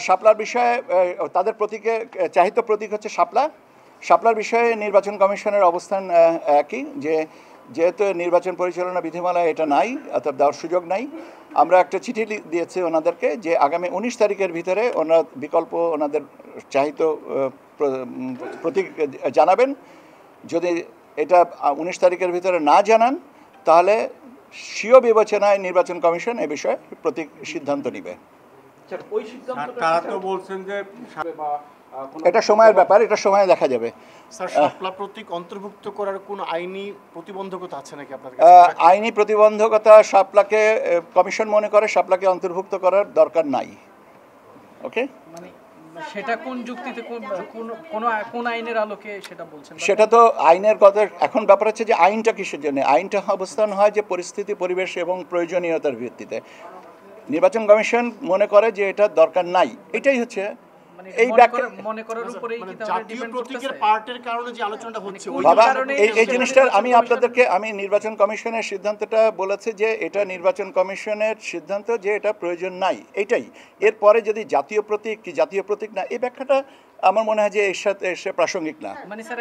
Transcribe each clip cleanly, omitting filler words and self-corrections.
শাপলার বিষয়ে তাদের প্রতীকে চাহিত প্রতীক হচ্ছে শাপলা। শাপলার বিষয়ে নির্বাচন কমিশনের অবস্থান একই, যেহেতু নির্বাচন পরিচালনা বিধিমালায় এটা নাই, অর্থাৎ দেওয়ার সুযোগ নাই। আমরা একটা চিঠি দিয়েছি ওনাদেরকে যে আগামী 19 তারিখের ভিতরে ওনারা বিকল্প ওনাদের চাহিত প্রতীক জানাবেন। যদি এটা 19 তারিখের ভিতরে না জানান তাহলে স্বীয় বিবেচনায় নির্বাচন কমিশন এ বিষয়ে প্রতীক সিদ্ধান্ত নেবে। এটা সময়ের ব্যাপার, এটা সময়ে দেখা যাবে। স্যার, শাপলা প্রতীক অন্তর্ভুক্ত করার কোনো আইনি প্রতিবন্ধকতা আছে নাকি আপনাদের কাছে? আইনি প্রতিবন্ধকতা শাপলাকে কমিশন মনে করে শাপলাকে অন্তর্ভুক্ত করার দরকার নাই। ওকে, মানে সেটা কোন যুক্তিতে কোন আইনের আলোকে সেটা বলছেন? সেটা তো আইনের কথা। এখন ব্যাপার হচ্ছে যে আইনটা কিসের জন্য? আইনটা অবস্থান হয় যে পরিস্থিতি, পরিবেশ এবং প্রয়োজনীয়তার ভিত্তিতে। নির্বাচন কমিশন মনে করে যে এটা দরকার নাই, এটাই হচ্ছে এই মনে করার উপরেই কি তাহলে ডিপেন্ড করতেছে? পার্টের কারণে যে আলোচনাটা হচ্ছে এই জিনিসটা আমি নির্বাচন কমিশনের সিদ্ধান্তটা বলেছে যে এটা নির্বাচন কমিশনের সিদ্ধান্ত যে এটা প্রয়োজন নাই, এটাই। এরপরে যদি জাতীয় প্রতীক কি জাতীয় প্রতীক না, এই ব্যাখ্যাটা আমার মনে হয় যে এর সাথে এসে প্রাসঙ্গিক না। মানে স্যার,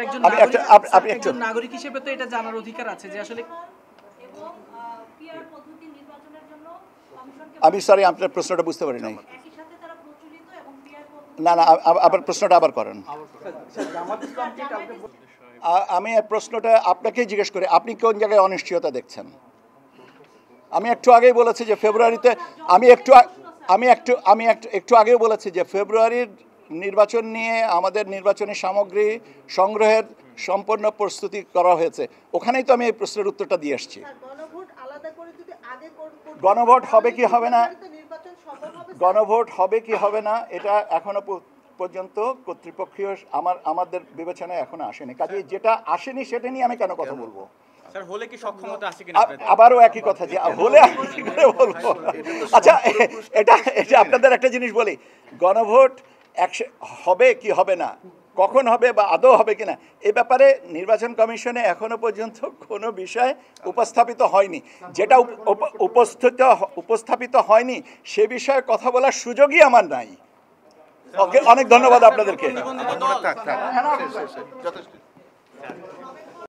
একজন নাগরিক হিসেবে তো এটা জানার অধিকার আছে যে আসলে আমি সরি, আপনার প্রশ্নটা বুঝতে পারি নাই। না, আবার প্রশ্নটা আবার করেন। আমি প্রশ্নটা আপনাকেই জিজ্ঞেস করি, আপনি কোন জায়গায় অনিশ্চয়তা দেখছেন? আমি একটু আগেই বলেছি যে ফেব্রুয়ারিতে, আমি একটু আগেও বলেছি যে ফেব্রুয়ারির নির্বাচন নিয়ে আমাদের নির্বাচনী সামগ্রী সংগ্রহের সম্পূর্ণ প্রস্তুতি করা হয়েছে। ওখানেই তো আমি এই প্রশ্নের উত্তরটা দিয়ে আসছি। গণভোট হবে কি হবে না, গণভোট হবে কি হবে না, এটা এখনো পর্যন্ত কর্তৃপক্ষীয় আমাদের বিবেচনায় এখনো আসেনি। কাজে যেটা আসেনি সেটা নিয়ে আমি কেন কথা বলবো? হলে কি সক্ষমতা আছে কিনা? আবারও একই কথা, যে হলে কি করে বলবো? আচ্ছা, এটা আপনাদের একটা জিনিস বলি, গণভোট হবে কি হবে না, কখন হবে বা আদৌ হবে কিনা, এ ব্যাপারে নির্বাচন কমিশনে এখনো পর্যন্ত কোনো বিষয় উপস্থাপিত হয়নি। যেটা উপস্থাপিত হয়নি সে বিষয়ে কথা বলার সুযোগই আমার নাই। ওকে, অনেক ধন্যবাদ আপনাদেরকে।